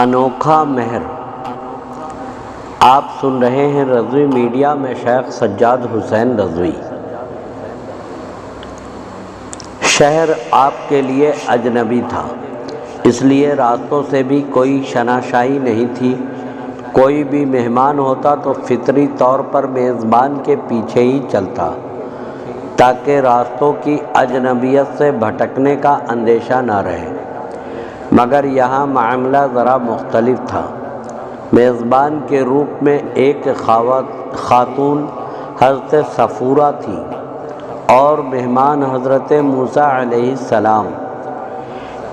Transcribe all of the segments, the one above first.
انوکھا مہر۔ آپ سن رہے ہیں رضوی میڈیا میں شیخ سجاد حسین رضوی۔ شہر آپ کے لیے اجنبی تھا، اس لیے راستوں سے بھی کوئی شناسائی نہیں تھی۔ کوئی بھی مہمان ہوتا تو فطری طور پر میزبان کے پیچھے ہی چلتا تاکہ راستوں کی اجنبیت سے بھٹکنے کا اندیشہ نہ رہے، مگر یہاں معاملہ ذرا مختلف تھا۔ میزبان کے روپ میں ایک خاتون حضرت صفورہ تھی اور مہمان حضرت موسیٰ علیہ السلام۔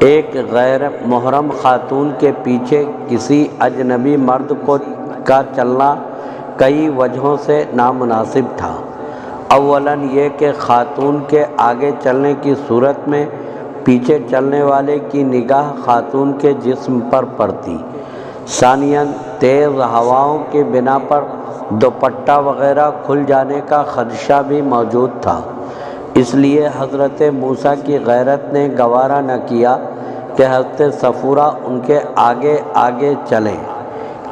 ایک غیر محرم خاتون کے پیچھے کسی اجنبی مرد کا چلنا کئی وجہوں سے نامناسب تھا۔ اولاً یہ کہ خاتون کے آگے چلنے کی صورت میں پیچھے چلنے والے کی نگاہ خاتون کے جسم پر پڑتی۔ ثانیاً تیز ہواؤں کی بنا پر دوپٹہ وغیرہ کھل جانے کا خدشہ بھی موجود تھا، اس لیے حضرت موسیٰ کی غیرت نے گوارا نہ کیا کہ حضرت صفورہ ان کے آگے آگے چلیں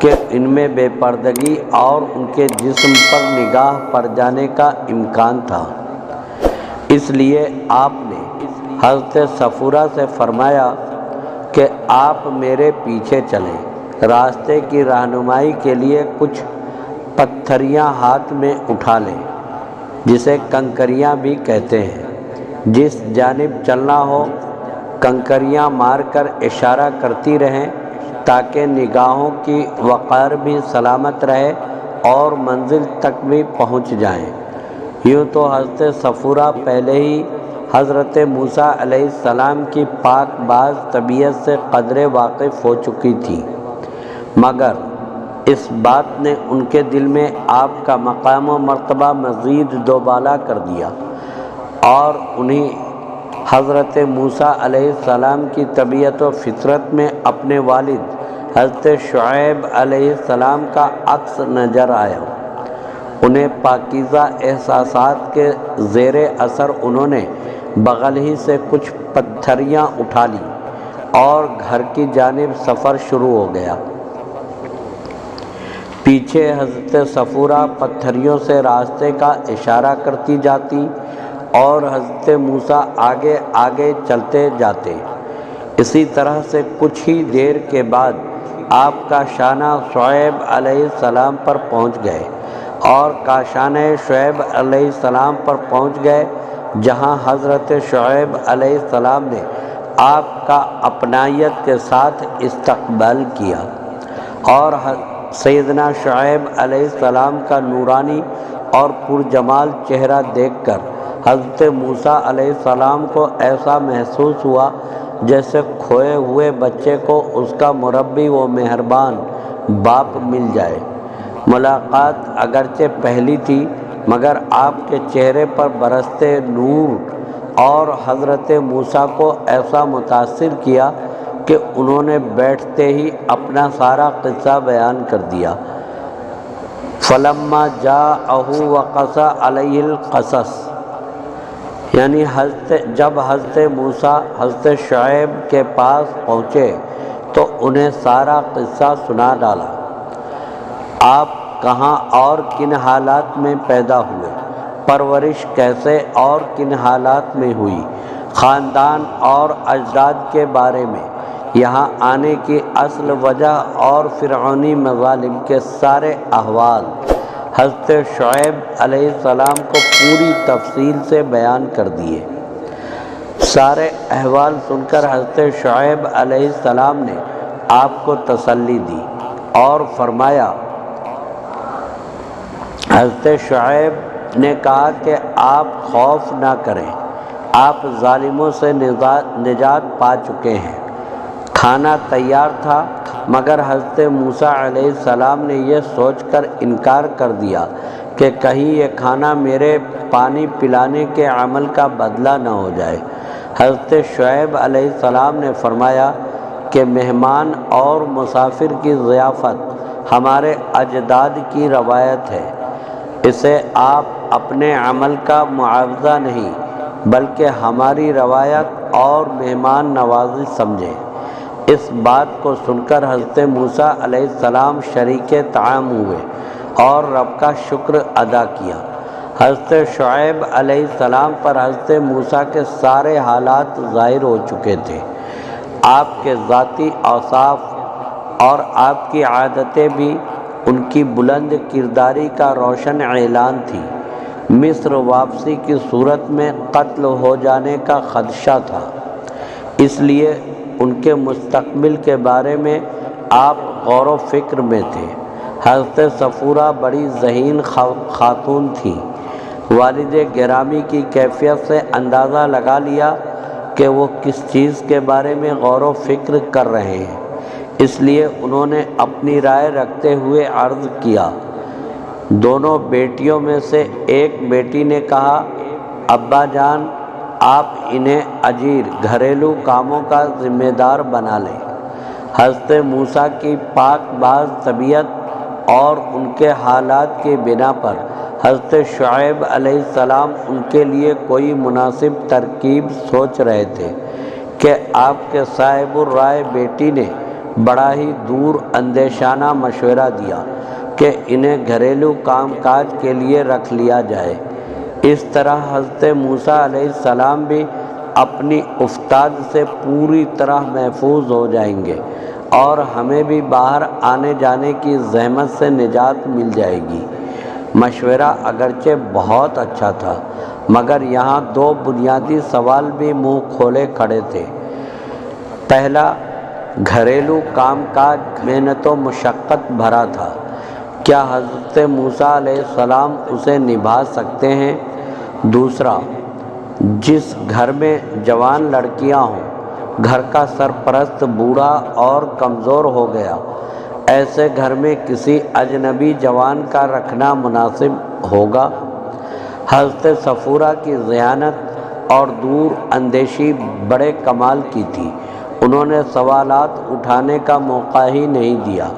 کہ ان میں بے پردگی اور ان کے جسم پر نگاہ پڑ جانے کا امکان تھا۔ اس لیے آپ نے حضرت صفورہ سے فرمایا کہ آپ میرے پیچھے چلیں۔ راستے کی رہنمائی کے لیے کچھ پتھریاں ہاتھ میں اٹھا لیں، جسے کنکریاں بھی کہتے ہیں۔ جس جانب چلنا ہو کنکریاں مار کر اشارہ کرتی رہیں تاکہ نگاہوں کی وقار بھی سلامت رہے اور منزل تک بھی پہنچ جائیں۔ یوں تو حضرت صفورہ پہلے ہی حضرت موسیٰ علیہ السلام کی پاک باز طبیعت سے قدرے واقف ہو چکی تھی، مگر اس بات نے ان کے دل میں آپ کا مقام و مرتبہ مزید دوبالا کر دیا اور انہیں حضرت موسیٰ علیہ السلام کی طبیعت و فطرت میں اپنے والد حضرت شعیب علیہ السلام کا عکس نظر آیا۔ انہیں پاکیزہ احساسات کے زیر اثر انہوں نے بغل ہی سے کچھ پتھریاں اٹھا لیں اور گھر کی جانب سفر شروع ہو گیا۔ پیچھے حضرت صفورہ پتھریوں سے راستے کا اشارہ کرتی جاتی اور حضرت موسیٰ آگے آگے چلتے جاتے۔ اسی طرح سے کچھ ہی دیر کے بعد آپ کاشانہ شعیب علیہ السلام پر پہنچ گئے اور کاشانہ شعیب علیہ السلام پر پہنچ گئے، جہاں حضرت شعیب علیہ السلام نے آپ کا اپنائیت کے ساتھ استقبال کیا اور سیدنا شعیب علیہ السلام کا نورانی اور پرجمال چہرہ دیکھ کر حضرت موسیٰ علیہ السلام کو ایسا محسوس ہوا جیسے کھوئے ہوئے بچے کو اس کا مربی و مہربان باپ مل جائے۔ ملاقات اگرچہ پہلی تھی، مگر آپ کے چہرے پر برستے نور اور حضرت موسیٰ کو ایسا متاثر کیا کہ انہوں نے بیٹھتے ہی اپنا سارا قصہ بیان کر دیا۔ فلما جاءہ وقص علیہ القصص، یعنی جب حضرت موسیٰ حضرت شعیب کے پاس پہنچے تو انہیں سارا قصہ سنا ڈالا۔ آپ کہاں اور کن حالات میں پیدا ہوئے، پرورش کیسے اور کن حالات میں ہوئی، خاندان اور اجداد کے بارے میں، یہاں آنے کی اصل وجہ اور فرعونی مظالم کے سارے احوال حضرت شعیب علیہ السلام کو پوری تفصیل سے بیان کر دیے۔ سارے احوال سن کر حضرت شعیب علیہ السلام نے آپ کو تسلی دی اور فرمایا، حضرت شعیب نے کہا کہ آپ خوف نہ کریں، آپ ظالموں سے نجات پا چکے ہیں۔ کھانا تیار تھا، مگر حضرت موسیٰ علیہ السلام نے یہ سوچ کر انکار کر دیا کہ کہیں یہ کھانا میرے پانی پلانے کے عمل کا بدلہ نہ ہو جائے۔ حضرت شعیب علیہ السلام نے فرمایا کہ مہمان اور مسافر کی ضیافت ہمارے اجداد کی روایت ہے، اسے آپ اپنے عمل کا معاوضہ نہیں بلکہ ہماری روایت اور مہمان نوازی سمجھیں۔ اس بات کو سن کر حضرت موسیٰ علیہ السلام شریک طعام ہوئے اور رب کا شکر ادا کیا۔ حضرت شعیب علیہ السلام پر حضرت موسیٰ کے سارے حالات ظاہر ہو چکے تھے۔ آپ کے ذاتی اوصاف اور آپ کی عادتیں بھی ان کی بلند کرداری کا روشن اعلان تھی۔ مصر واپسی کی صورت میں قتل ہو جانے کا خدشہ تھا، اس لیے ان کے مستقبل کے بارے میں آپ غور و فکر میں تھے۔ حضرت صفورہ بڑی ذہین خاتون تھیں۔ والد گرامی کی کیفیت سے اندازہ لگا لیا کہ وہ کس چیز کے بارے میں غور و فکر کر رہے ہیں، اس لیے انہوں نے اپنی رائے رکھتے ہوئے عرض کیا۔ دونوں بیٹیوں میں سے ایک بیٹی نے کہا، ابا جان، آپ انہیں اجیر گھریلو کاموں کا ذمہ دار بنا لیں۔ حضرت موسیٰ کی پاک باز طبیعت اور ان کے حالات کی بنا پر حضرت شعیب علیہ السلام ان کے لیے کوئی مناسب ترکیب سوچ رہے تھے کہ آپ کے صاحب الرائے بیٹی نے بڑا ہی دور اندیشانہ مشورہ دیا کہ انہیں گھریلو کام کاج کے لیے رکھ لیا جائے۔ اس طرح حضرت موسیٰ علیہ السلام بھی اپنی افتاد سے پوری طرح محفوظ ہو جائیں گے اور ہمیں بھی باہر آنے جانے کی زحمت سے نجات مل جائے گی۔ مشورہ اگرچہ بہت اچھا تھا، مگر یہاں دو بنیادی سوال بھی منہ کھولے کھڑے تھے۔ پہلا، گھریلو کام کاج محنت و مشقت بھرا تھا، کیا حضرت موسیٰ علیہ السلام اسے نبھا سکتے ہیں؟ دوسرا، جس گھر میں جوان لڑکیاں ہوں، گھر کا سرپرست بوڑھا اور کمزور ہو گیا، ایسے گھر میں کسی اجنبی جوان کا رکھنا مناسب ہوگا؟ حضرت صفورہ کی ذہانت اور دور اندیشی بڑے کمال کی تھی۔ انہوں نے سوالات اٹھانے کا موقع ہی نہیں دیا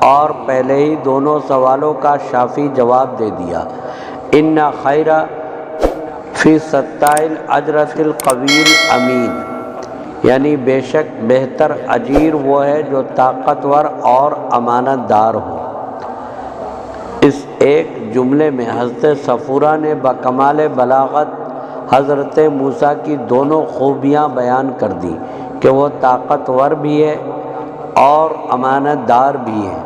اور پہلے ہی دونوں سوالوں کا شافی جواب دے دیا۔ ان خیر فی ستائل اجرت القوی الامین، یعنی بے شک بہتر اجیر وہ ہے جو طاقتور اور امانت دار ہو۔ اس ایک جملے میں حضرت صفورہ نے بکمال بلاغت حضرت موسیٰ کی دونوں خوبیاں بیان کر دی کہ وہ طاقتور بھی ہے اور امانت دار بھی ہے۔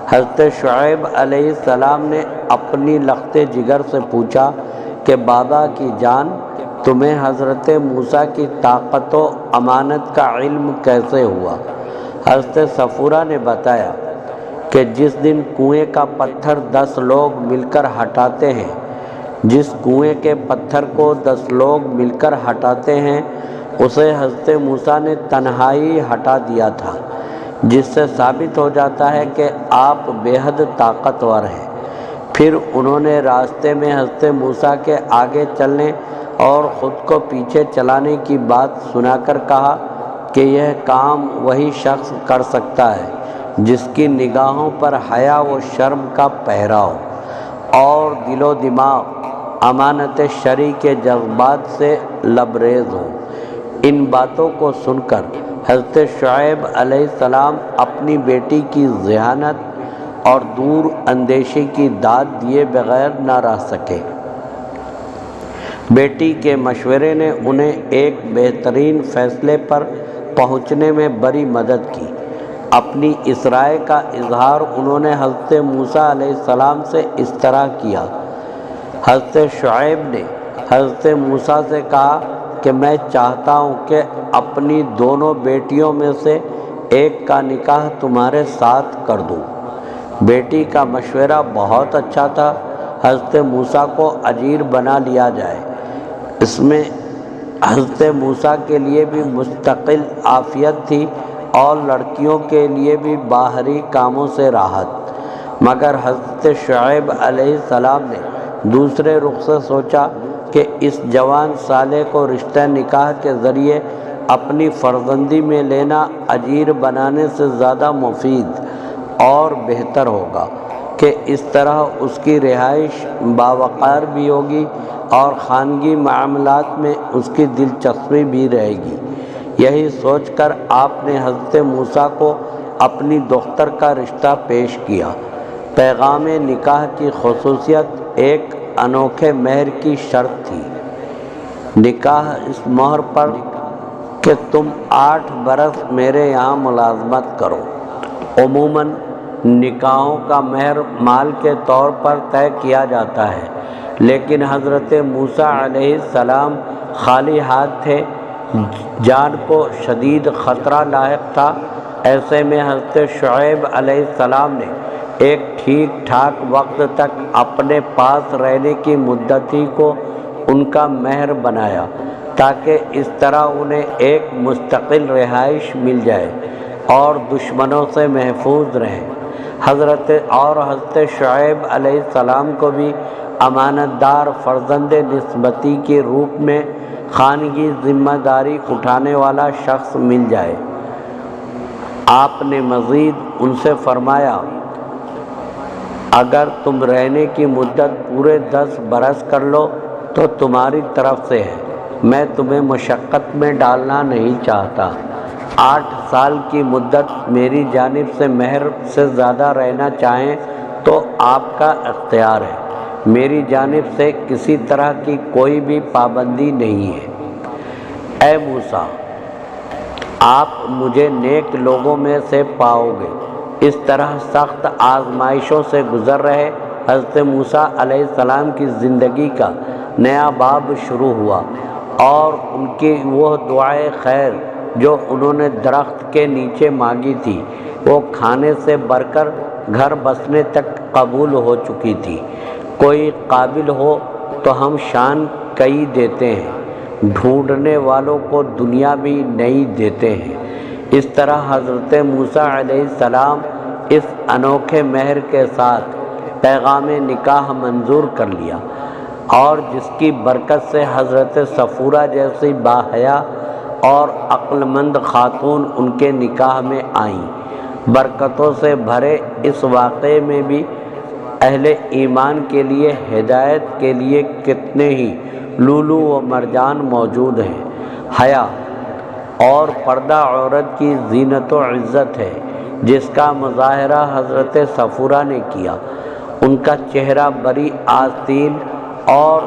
حضرت شعیب علیہ السلام نے اپنی لخت جگر سے پوچھا کہ بابا کی جان، تمہیں حضرت موسیٰ کی طاقت و امانت کا علم کیسے ہوا؟ حضرت صفورہ نے بتایا کہ جس دن کنویں کا پتھر 10 لوگ مل کر ہٹاتے ہیں، جس کنویں کے پتھر کو 10 لوگ مل کر ہٹاتے ہیں، اسے حضرت موسیٰ نے تنہائی ہٹا دیا تھا، جس سے ثابت ہو جاتا ہے کہ آپ بے حد طاقتور ہیں۔ پھر انہوں نے راستے میں حضرت موسیٰ کے آگے چلنے اور خود کو پیچھے چلانے کی بات سنا کر کہا کہ یہ کام وہی شخص کر سکتا ہے جس کی نگاہوں پر حیا و شرم کا پہرا ہو اور دل و دماغ امانت شرعی کے جذبات سے لبریز ہو۔ ان باتوں کو سن کر حضرت شعیب علیہ السلام اپنی بیٹی کی ذہانت اور دور اندیشی کی داد دیے بغیر نہ رہ سکے۔ بیٹی کے مشورے نے انہیں ایک بہترین فیصلے پر پہنچنے میں بڑی مدد کی۔ اپنی اس رائے کا اظہار انہوں نے حضرت موسیٰ علیہ السلام سے اس طرح کیا۔ حضرت شعیب نے حضرت موسیٰ سے کہا کہ میں چاہتا ہوں کہ اپنی دونوں بیٹیوں میں سے ایک کا نکاح تمہارے ساتھ کر دوں۔ بیٹی کا مشورہ بہت اچھا تھا، حضرت موسیٰ کو اجیر بنا لیا جائے۔ اس میں حضرت موسیٰ کے لیے بھی مستقل عافیت تھی اور لڑکیوں کے لیے بھی باہری کاموں سے راحت، مگر حضرت شعیب علیہ السلام نے دوسرے رخ سے سوچا کہ اس جوان سالے کو رشتہ نکاح کے ذریعے اپنی فرزندی میں لینا اجیر بنانے سے زیادہ مفید اور بہتر ہوگا کہ اس طرح اس کی رہائش باوقار بھی ہوگی اور خانگی معاملات میں اس کی دلچسپی بھی رہے گی۔ یہی سوچ کر آپ نے حضرت موسیٰ کو اپنی دختر کا رشتہ پیش کیا۔ پیغام نکاح کی خصوصیت ایک انوکھے مہر کی شرط تھی۔ نکاح اس مہر پر کہ تم 8 برس میرے یہاں ملازمت کرو۔ عموماً نکاحوں کا مہر مال کے طور پر طے کیا جاتا ہے، لیکن حضرت موسیٰ علیہ السلام خالی ہاتھ تھے، جان کو شدید خطرہ لاحق تھا۔ ایسے میں حضرت شعیب علیہ السلام نے ایک ٹھیک ٹھاک وقت تک اپنے پاس رہنے کی مدت ہی کو ان کا مہر بنایا، تاکہ اس طرح انہیں ایک مستقل رہائش مل جائے اور دشمنوں سے محفوظ رہیں۔ حضرت شعیب علیہ السلام کو بھی امانت دار فرزند نسبتی کے روپ میں خانگی ذمہ داری اٹھانے والا شخص مل جائے۔ آپ نے مزید ان سے فرمایا، اگر تم رہنے کی مدت پورے 10 برس کر لو تو تمہاری طرف سے ہے، میں تمہیں مشقت میں ڈالنا نہیں چاہتا۔ 8 سال کی مدت میری جانب سے مہر سے زیادہ رہنا چاہیں تو آپ کا اختیار ہے، میری جانب سے کسی طرح کی کوئی بھی پابندی نہیں ہے۔ اے موسیٰ، آپ مجھے نیک لوگوں میں سے پاؤ گے۔ اس طرح سخت آزمائشوں سے گزر رہے حضرت موسیٰ علیہ السلام کی زندگی کا نیا باب شروع ہوا، اور ان کی وہ دعائے خیر جو انہوں نے درخت کے نیچے مانگی تھی، وہ کھانے سے بڑھ کر گھر بسنے تک قبول ہو چکی تھی۔ کوئی قابل ہو تو ہم شان کئی دیتے ہیں، ڈھونڈنے والوں کو دنیا بھی نہیں دیتے ہیں۔ اس طرح حضرت موسیٰ علیہ السلام اس انوکھے مہر کے ساتھ پیغام نکاح منظور کر لیا، اور جس کی برکت سے حضرت صفورہ جیسی باحیا اور عقل مند خاتون ان کے نکاح میں آئیں۔ برکتوں سے بھرے اس واقعے میں بھی اہل ایمان کے لیے ہدایت کے لیے کتنے ہی لولو و مرجان موجود ہیں۔ حیا اور پردہ عورت کی زینت و عزت ہے، جس کا مظاہرہ حضرت صفورہ نے کیا۔ ان کا چہرہ بری آستین اور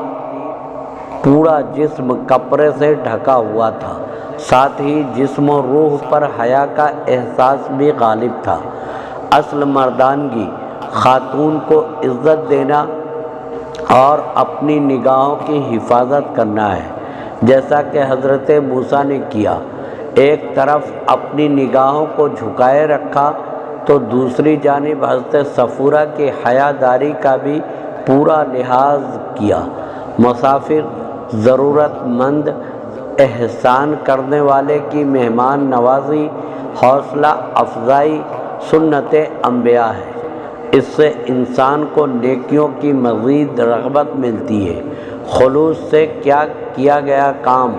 پورا جسم کپڑے سے ڈھکا ہوا تھا، ساتھ ہی جسم و روح پر حیا کا احساس بھی غالب تھا۔ اصل مردانگی خاتون کو عزت دینا اور اپنی نگاہوں کی حفاظت کرنا ہے، جیسا کہ حضرت موسیٰ نے کیا۔ ایک طرف اپنی نگاہوں کو جھکائے رکھا تو دوسری جانب حضرت صفورہ کی حیا داری کا بھی پورا لحاظ کیا۔ مسافر، ضرورت مند، احسان کرنے والے کی مہمان نوازی، حوصلہ افزائی سنت انبیاء ہے۔ اس سے انسان کو نیکیوں کی مزید رغبت ملتی ہے۔ خلوص سے کیا گیا کام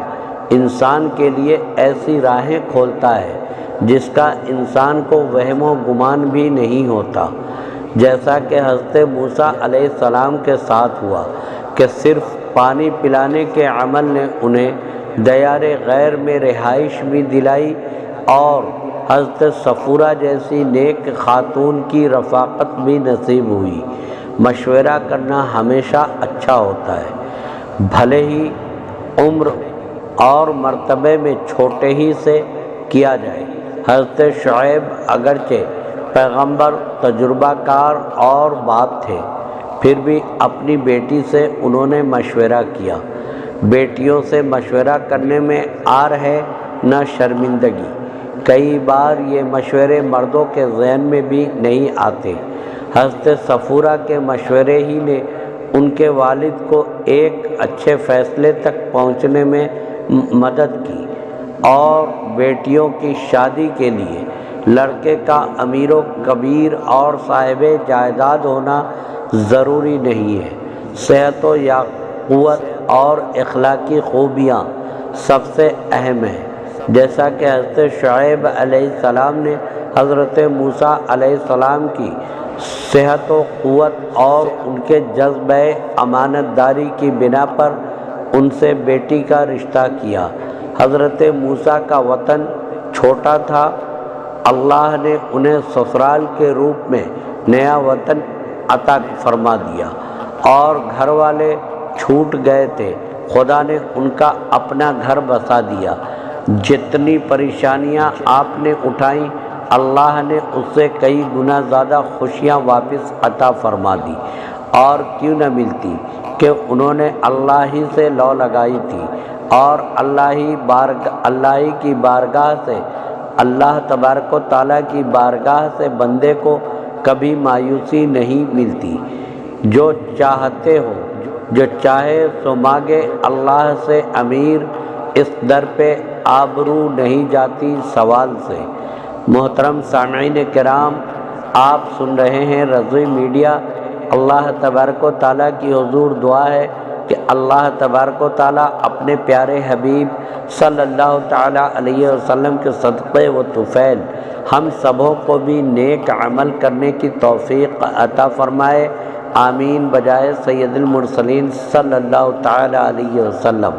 انسان کے لیے ایسی راہیں کھولتا ہے جس کا انسان کو وہم و گمان بھی نہیں ہوتا، جیسا کہ حضرت موسیٰ علیہ السلام کے ساتھ ہوا کہ صرف پانی پلانے کے عمل نے انہیں دیار غیر میں رہائش بھی دلائی، اور حضرت صفورہ جیسی نیک خاتون کی رفاقت بھی نصیب ہوئی۔ مشورہ کرنا ہمیشہ اچھا ہوتا ہے، بھلے ہی عمر اور مرتبے میں چھوٹے ہی سے کیا جائے۔ حضرت شعیب اگرچہ پیغمبر، تجربہ کار اور باپ تھے، پھر بھی اپنی بیٹی سے انہوں نے مشورہ کیا۔ بیٹیوں سے مشورہ کرنے میں عار ہے نہ شرمندگی۔ کئی بار یہ مشورے مردوں کے ذہن میں بھی نہیں آتے۔ حضرت صفورہ کے مشورے ہی نے ان کے والد کو ایک اچھے فیصلے تک پہنچنے میں مدد کی، اور بیٹیوں کی شادی کے لیے لڑکے کا امیر و کبیر اور صاحب جائیداد ہونا ضروری نہیں ہے۔ صحت و یا قوت اور اخلاقی خوبیاں سب سے اہم ہیں، جیسا کہ حضرت شعیب علیہ السلام نے حضرت موسیٰ علیہ السلام کی صحت و قوت اور ان کے جذبۂ امانت داری کی بنا پر ان سے بیٹی کا رشتہ کیا۔ حضرت موسیٰ کا وطن چھوٹا تھا، اللہ نے انہیں سسرال کے روپ میں نیا وطن عطا فرما دیا، اور گھر والے چھوٹ گئے تھے، خدا نے ان کا اپنا گھر بسا دیا۔ جتنی پریشانیاں آپ نے اٹھائیں، اللہ نے اس سے کئی گنا زیادہ خوشیاں واپس عطا فرما دی، اور کیوں نہ ملتی کہ انہوں نے اللہ ہی سے لو لگائی تھی، اور اللہ ہی کی بارگاہ سے، اللہ تبارک و تعالیٰ کی بارگاہ سے بندے کو کبھی مایوسی نہیں ملتی۔ جو چاہتے ہو، جو چاہے سو مانگے اللہ سے امیر، اس در پہ آبرو نہیں جاتی سوال سے۔ محترم سامعین کرام، آپ سن رہے ہیں رضوی میڈیا۔ اللہ تبارک و تعالیٰ کی حضور دعا ہے کہ اللہ تبارک و تعالیٰ اپنے پیارے حبیب صلی اللہ تعالیٰ علیہ وسلم کے صدقے و طفیل ہم سبوں کو بھی نیک عمل کرنے کی توفیق عطا فرمائے، آمین، بجائے سید المرسلین صلی اللہ تعالیٰ علیہ وسلم۔